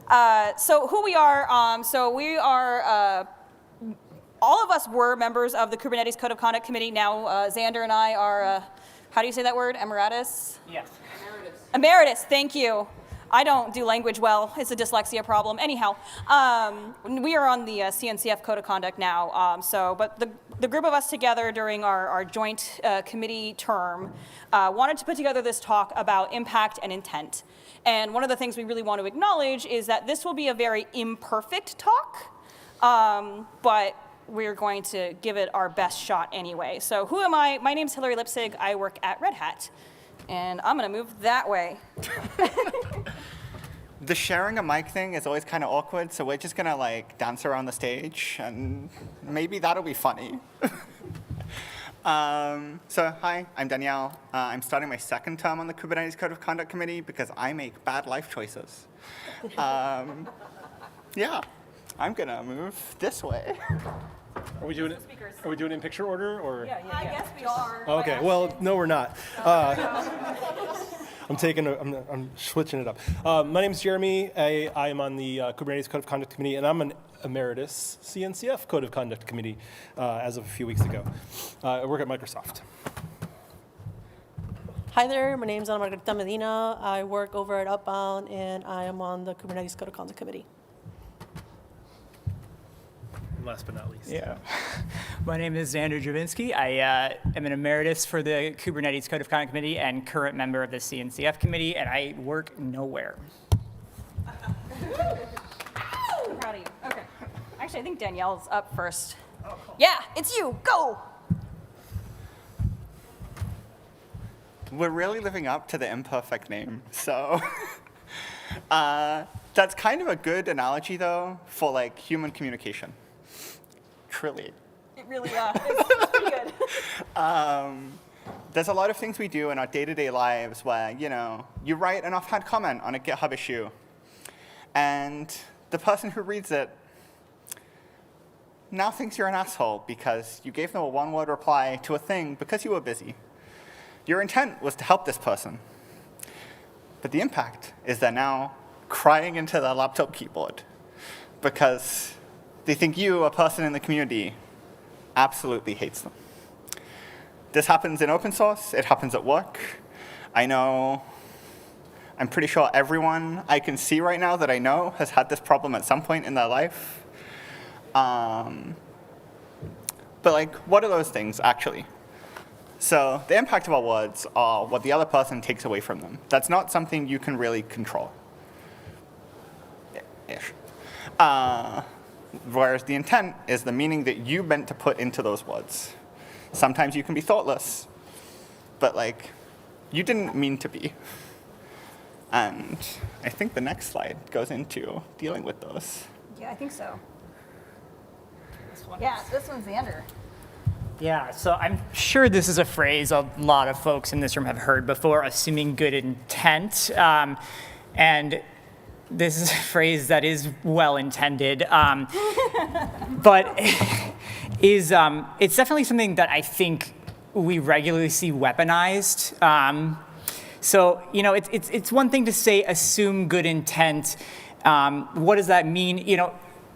So who we are, so we are, all of us were members of the Kubernetes Code of Conduct Committee. Now Xander and I are, how do you say that word, emeritus? Yes. Emeritus, thank you. I don't do language well. It's a dyslexia problem. Anyhow, we are on the CNCF Code of Conduct now. But the group of us together during our joint committee term wanted to put together this talk about impact and intent. And one of the things we really want to acknowledge is that this will be a very imperfect talk, but we're going to give it our best shot anyway. So who am I? My name's Hilliary Lipsig. I work at Red Hat. And I'm going to move that way. The sharing a mic thing is always kind of awkward, so we're just going to like dance around the stage, and maybe that'll be funny. So hi, I'm Danielle. I'm starting my second term on the Kubernetes Code of Conduct Committee because I make bad life choices. Yeah, I'm going to move this way. Are we doing it in picture order or? Yeah. I guess we are. Okay. Well, no, we're not. I'm switching it up. My name's Jeremy. I am on the Kubernetes Code of Conduct Committee, and I'm an emeritus CNCF Code of Conduct Committee as of a few weeks ago. I work at Microsoft. Hi there. My name's Margarita Medina. I work over at Upbound, and I am on the Kubernetes Code of Conduct Committee. And last but not least. Yeah. My name is Xander Grzywinski. I am an emeritus for the Kubernetes Code of Conduct Committee and current member of the CNCF Committee, and I work nowhere. I'm proud of you. Okay. Actually, I think Danielle's up first. Oh, cool. Yeah, it's you. Go. We're really living up to the imperfect name, so that's kind of a good analogy, though, for like human communication. Truly. It really it's pretty good. There's a lot of things we do in our day-to-day lives where, you write an offhand comment on a GitHub issue, and the person who reads it now thinks you're an asshole because you gave them a one-word reply to a thing because you were busy. Your intent was to help this person. But the impact is they're now crying into their laptop keyboard because they think you, a person in the community, absolutely hates them. This happens in open source. It happens at work. I'm pretty sure everyone I can see right now that I know has had this problem at some point in their life. But what are those things, actually? So the impact of our words are what the other person takes away from them. That's not something you can really control. Ish. Whereas the intent is the meaning that you meant to put into those words. Sometimes you can be thoughtless, but you didn't mean to be. And I think the next slide goes into dealing with those. Yeah, I think so. Yeah, this one's Xander. Yeah, so I'm sure this is a phrase a lot of folks in this room have heard before, assuming good intent. And this is a phrase that is well-intended, but it's definitely something that I think we regularly see weaponized. So, it's one thing to say assume good intent. What does that mean?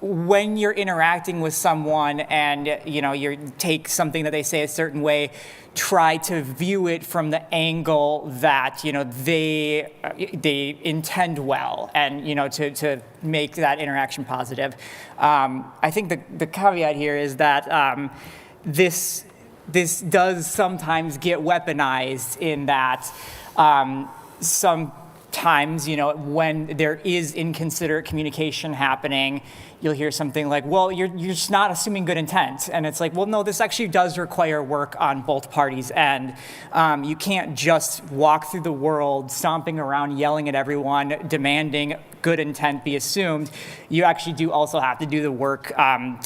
When you're interacting with someone and you take something that they say a certain way, try to view it from the angle that they intend well, and to make that interaction positive. I think the caveat here is that this does sometimes get weaponized in that sometimes when there is inconsiderate communication happening, you'll hear something like, well, you're just not assuming good intent. And it's like, well, no, this actually does require work on both parties' end. You can't just walk through the world stomping around, yelling at everyone, demanding good intent be assumed. You actually do also have to do the work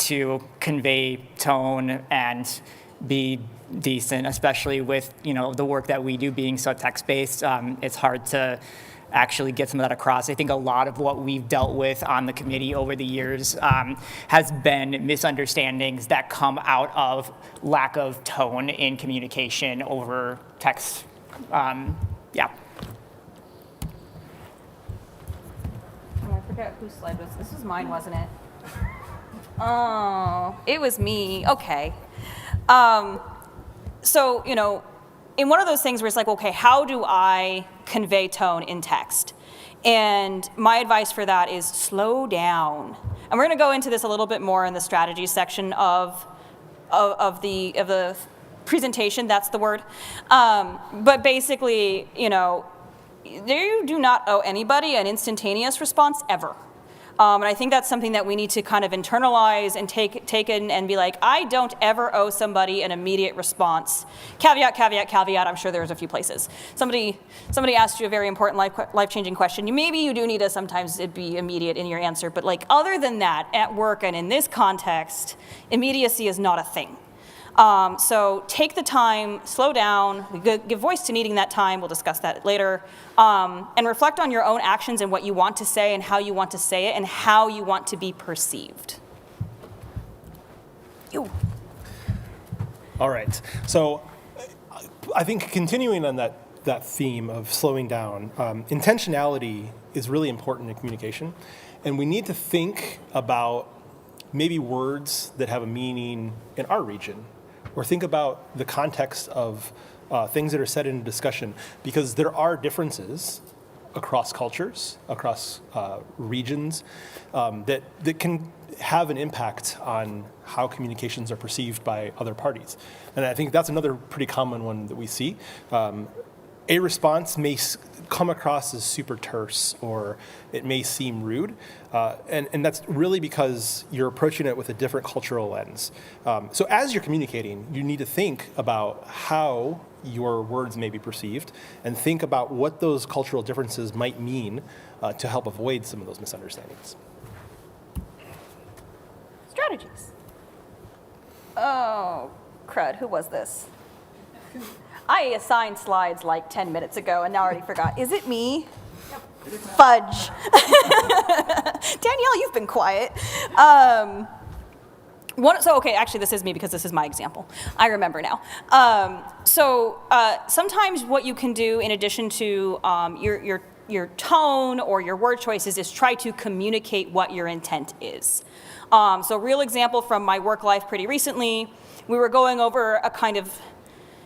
to convey tone and be decent, especially with the work that we do being so text-based. It's hard to actually get some of that across. I think a lot of what we've dealt with on the committee over the years has been misunderstandings that come out of lack of tone in communication over text. Yeah. forget whose slide was this. Was mine, wasn't it? Oh, it was me. Okay. So, in one of those things where it's like, okay, how do I convey tone in text? And my advice for that is slow down. And we're going to go into this a little bit more in the strategy section of the presentation. That's the word. But basically, you do not owe anybody an instantaneous response ever. And I think that's something that we need to kind of internalize and take in and be like, I don't ever owe somebody an immediate response. Caveat, caveat, caveat, I'm sure there's a few places. Somebody asked you a very important life-changing question. Maybe you do need to sometimes be immediate in your answer, but like other than that, at work and in this context, immediacy is not a thing. So take the time, slow down, give voice to needing that time, we'll discuss that later, and reflect on your own actions and what you want to say and how you want to say it and how you want to be perceived. Ew. All right. So I think continuing on that theme of slowing down, intentionality is really important in communication. And we need to think about maybe words that have a meaning in our region, or think about the context of things that are said in a discussion, because there are differences across cultures, across regions, that can have an impact on how communications are perceived by other parties. And I think that's another pretty common one that we see. A response may come across as super terse, or it may seem rude, and that's really because you're approaching it with a different cultural lens. So as you're communicating, you need to think about how your words may be perceived, and think about what those cultural differences might mean to help avoid some of those misunderstandings. Strategies. Oh, crud, who was this? I assigned slides like 10 minutes ago and now I already forgot. Is it me? Yep. Fudge. Danielle, you've been quiet. Okay, actually this is me because this is my example. I remember now. Sometimes what you can do in addition to your tone or your word choices is try to communicate what your intent is. Real example from my work life pretty recently, we were going over a kind of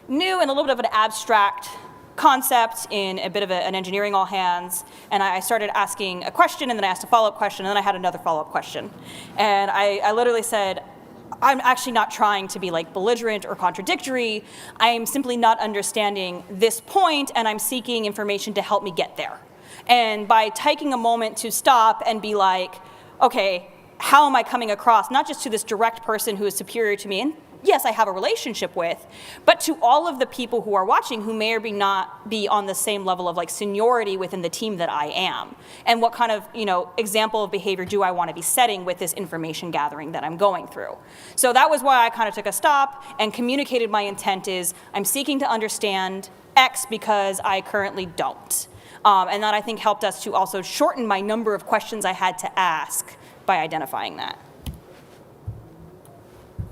new and a little bit of an abstract concept in a bit of an engineering all hands, and I started asking a question, and then I asked a follow-up question, and then I had another follow-up question. And I literally said, I'm actually not trying to be like belligerent or contradictory. I am simply not understanding this point, and I'm seeking information to help me get there. And by taking a moment to stop and be like, okay, how am I coming across, not just to this direct person who is superior to me, and yes, I have a relationship with, but to all of the people who are watching who may or may not be on the same level of like seniority within the team that I am. And what kind of, example of behavior do I want to be setting with this information gathering that I'm going through? So that was why I kind of took a stop and communicated my intent is I'm seeking to understand X because I currently don't. And that I think helped us to also shorten my number of questions I had to ask by identifying that.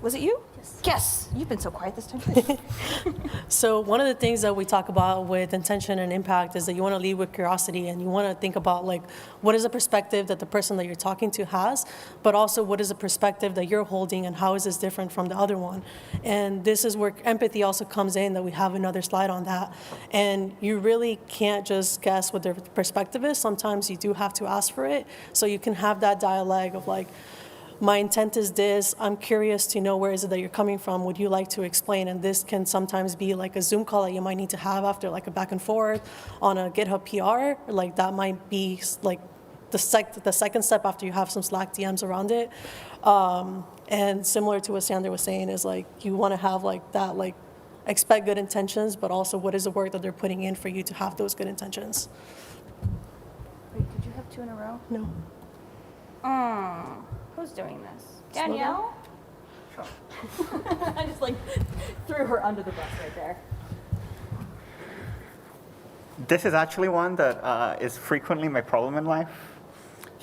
Was it you? Yes, you've been so quiet this time. So one of the things that we talk about with intention and impact is that you want to lead with curiosity, and you want to think about like what is the perspective that the person that you're talking to has, but also what is the perspective that you're holding and how is this different from the other one. And this is where empathy also comes in, that we have another slide on that. And you really can't just guess what their perspective is. Sometimes you do have to ask for it, so you can have that dialogue of like, my intent is this, I'm curious to know where is it that you're coming from, would you like to explain? And this can sometimes be like a Zoom call that you might need to have after like a back and forth on a GitHub PR, like that might be like the second step after you have some Slack DMs around it. And similar to what Xander was saying is like, you wanna have like that, like expect good intentions, but also what is the work that they're putting in for you to have those good intentions. Wait, did you have two in a row? No. Who's doing this? Danielle? Sure. I just like threw her under the bus right there. This is actually one that is frequently my problem in life.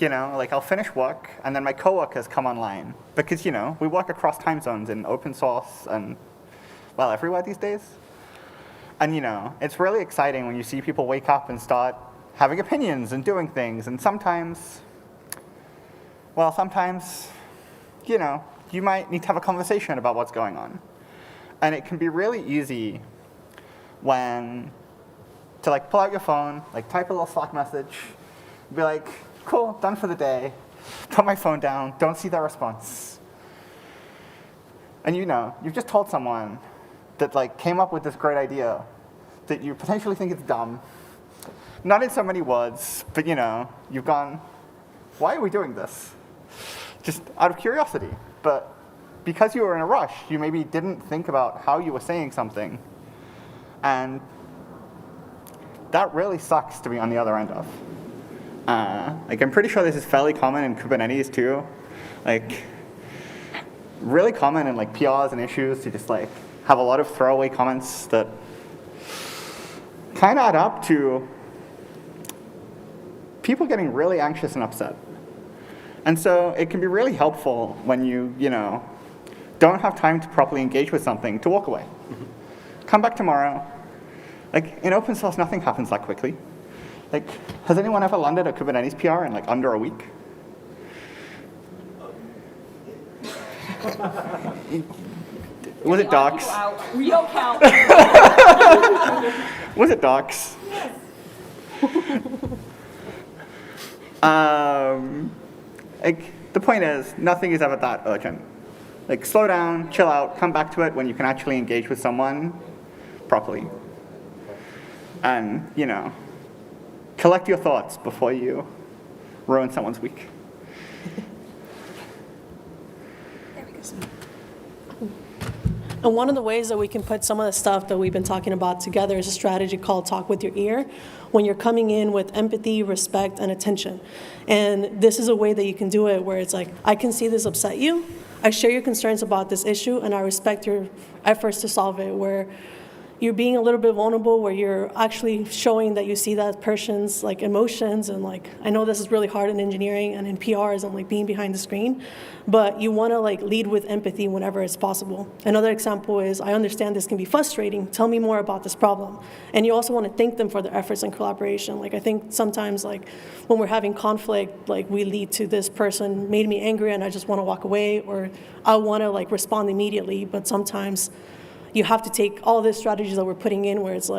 Like I'll finish work and then my coworkers come online because, we work across time zones in open source and, well, everywhere these days. And, it's really exciting when you see people wake up and start having opinions and doing things. And sometimes Well, sometimes, you might need to have a conversation about what's going on. And it can be really easy to pull out your phone, type a little Slack message, be like, cool, done for the day, put my phone down, don't see their response. And you've just told someone that came up with this great idea that you potentially think it's dumb. Not in so many words, but you've gone, why are we doing this? Just out of curiosity. But because you were in a rush, you maybe didn't think about how you were saying something. And that really sucks to be on the other end of. I'm pretty sure this is fairly common in Kubernetes too. Really common in PRs and issues to just have a lot of throwaway comments that kind of add up to people getting really anxious and upset. And so it can be really helpful when you don't have time to properly engage with something to walk away. Mm-hmm. Come back tomorrow. In open source, nothing happens that quickly. Has anyone ever landed a Kubernetes PR in under a week? Was it docs? We don't count. Was it docs? The point is, nothing is ever that urgent. Slow down, chill out, come back to it when you can actually engage with someone properly. And, collect your thoughts before you ruin someone's week. And one of the ways that we can put some of the stuff that we've been talking about together is a strategy called talk with your ear, when you're coming in with empathy, respect, and attention. And this is a way that you can do it where it's I can see this upset you, I share your concerns about this issue, and I respect your efforts to solve it, where you're being a little bit vulnerable, where you're actually showing that you see that person's emotions, and I know this is really hard in engineering and in PRs and being behind the screen, but you want to lead with empathy whenever it's possible. Another example is, I understand this can be frustrating, tell me more about this problem. And you also want to thank them for their efforts and collaboration. I think sometimes when we're having conflict, we lead to this person made me angry and I just want to walk away, or I want to respond immediately, but sometimes you have to take all these strategies that we're putting in where it's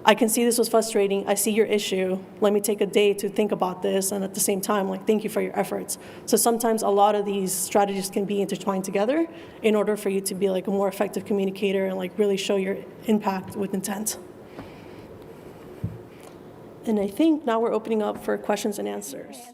I can see this was frustrating, I see your issue, let me take a day to think about this, and at the same time, thank you for your efforts. So sometimes a lot of these strategies can be intertwined together in order for you to be a more effective communicator and really show your impact with intent. And I think now we're opening up for questions and answers.